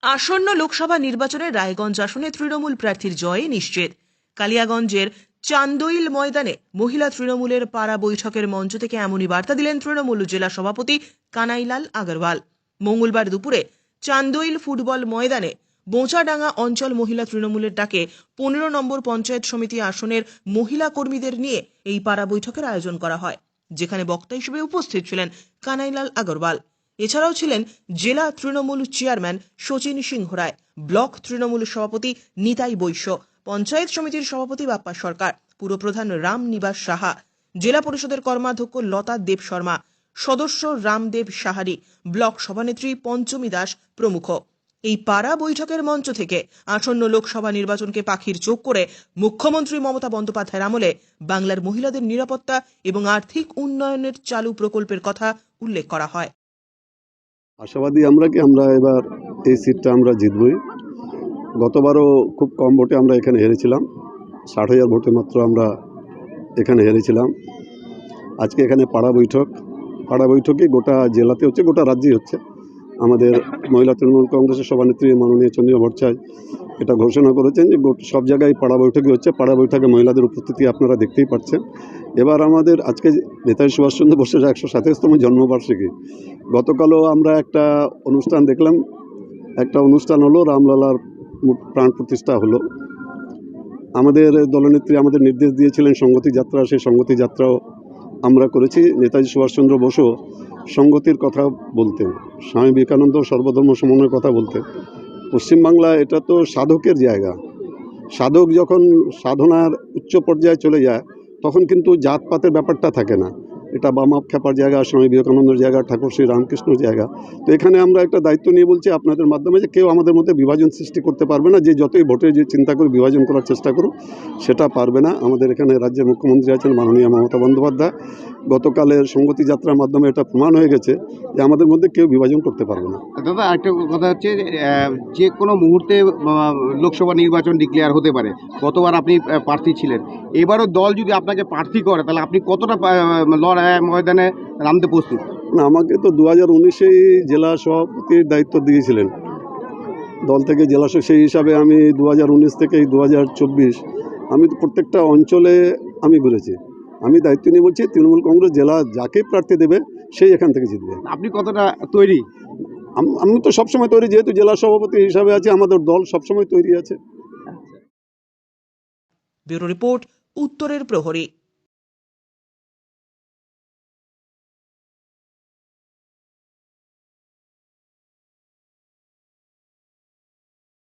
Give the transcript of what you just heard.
আসন্ন লোকসভা নির্বাচনে রায়গঞ্জ আসনে তৃণমূল প্রার্থীর জয় নিশ্চিত। কালিয়াগঞ্জের চান্দইল ময়দানে মহিলা তৃণমূলের পাড়া বৈঠকের মঞ্চ থেকে এমনই বার্তা দিলেন তৃণমূল জেলা সভাপতি কানাইলাল আগরওয়াল। মঙ্গলবার দুপুরে চান্দইল ফুটবল ময়দানে বোঁচাডাঙ্গা অঞ্চল মহিলা তৃণমূলের ডাকে 15 নম্বর পঞ্চায়েত সমিতি আসনের মহিলা কর্মীদের নিয়ে এই পাড়া বৈঠকের আয়োজন করা হয়, যেখানে বক্তা হিসেবে উপস্থিত ছিলেন কানাইলাল আগরওয়াল। এছাড়াও ছিলেন জেলা তৃণমূল চেয়ারম্যান শচীন সিংহ রায়, ব্লক তৃণমূল সভাপতি নিতাই বৈশ্য, পঞ্চায়েত সমিতির সভাপতি বাপ্পা সরকার, পুরপ্রধান রাম নিবাস সাহা, জেলা পরিষদের কর্মাধ্যক্ষ লতা দেব শর্মা, সদস্য রামদেব সাহারি, ব্লক সভানেত্রী পঞ্চমী দাস প্রমুখ। এই পাড়া বৈঠকের মঞ্চ থেকে আসন্ন লোকসভা নির্বাচনকে পাখির চোখ করে মুখ্যমন্ত্রী মমতা বন্দ্যোপাধ্যায়ের আমলে বাংলার মহিলাদের নিরাপত্তা এবং আর্থিক উন্নয়নের চালু প্রকল্পের কথা উল্লেখ করা হয়। আশাবাদী আমরা এবার এই সিটটা আমরা জিতবই। গতবারও খুব কম ভোটে আমরা এখানে হেরেছিলাম, 60,000 ভোটে মাত্র আমরা এখানে হেরেছিলাম। আজকে এখানে পাড়া বৈঠকে গোটা জেলাতে হচ্ছে, গোটা রাজ্যেই হচ্ছে। আমাদের মহিলা তৃণমূল কংগ্রেসের সভানেত্রী মাননীয় চন্দ্রিমা ভট্টাচার্য এটা ঘোষণা করেছেন যে সব জায়গায় পাড়া বৈঠকই হচ্ছে। পাড়া বৈঠকে মহিলাদের উপস্থিতি আপনারা দেখতেই পাচ্ছেন। এবার আমাদের আজকে নেতাজি সুভাষচন্দ্র বোসের 127তম জন্মবার্ষিকী। গতকালও আমরা একটা অনুষ্ঠান দেখলাম, একটা অনুষ্ঠান হলো, রামলালার প্রাণ প্রতিষ্ঠা হলো। আমাদের দলনেত্রী আমাদের নির্দেশ দিয়েছিলেন সংগতি যাত্রা, সেই সংগতি যাত্রাও আমরা করেছি। নেতাজি সুভাষচন্দ্র বসু সংগতির কথা বলতেন, স্বামী বিবেকানন্দ সর্বধর্ম সমন্বয়ের কথা বলতেন। পশ্চিমবাংলা এটা তো সাধকের জায়গা। সাধক যখন সাধনার উচ্চ পর্যায়ে চলে যায় তখন কিন্তু জাতপাতের ব্যাপারটা থাকে না। এটা বামাপ খ্যাপার জায়গা, স্বামী বিবেকানন্দের জায়গা, ঠাকুর শ্রী রামকৃষ্ণর জায়গা। তো এখানে আমরা একটা দায়িত্ব নিয়ে বলছি আপনাদের মাধ্যমে যে কেউ আমাদের মধ্যে বিভাজন সৃষ্টি করতে পারবে না। যে যতই ভোটে যে চিন্তা করে বিভাজন করার চেষ্টা করুক, সেটা পারবে না। আমাদের এখানে রাজ্যের মুখ্যমন্ত্রী আছেন মাননীয় মমতা বন্দ্যোপাধ্যায়। গতকালের সংগতি যাত্রার মাধ্যমে এটা প্রমাণ হয়ে গেছে যে আমাদের মধ্যে কেউ বিভাজন করতে পারবে না। দাদা, একটা কথা হচ্ছে যে কোনো মুহূর্তে লোকসভা নির্বাচন ডিক্লেয়ার হতে পারে। গতবার আপনি প্রার্থী ছিলেন, এবারও দল যদি আপনাকে প্রার্থী করে তাহলে আপনি কতটা ময়দানে নামতে প্রস্তুত? না, আমাকে তো 2019-এই জেলা সভাপতির দায়িত্ব দিয়েছিলেন দল থেকে, জেলা সেই হিসাবে আমি 2019 থেকে 2024 আমি তো প্রত্যেকটা অঞ্চলে আমি ঘুরেছি। আমি দায়িত্ব নিয়ে বলছি তৃণমূল কংগ্রেস জেলা যাকে প্রার্থী দেবে সেই এখান থেকে জিতবে। আপনি কতটা তৈরি? আমি তো সবসময় তৈরি, যেহেতু জেলা সভাপতি হিসাবে আছি, আমাদের দল সবসময় তৈরি আছে। ব্যুরো রিপোর্ট, উত্তরের প্রহরী।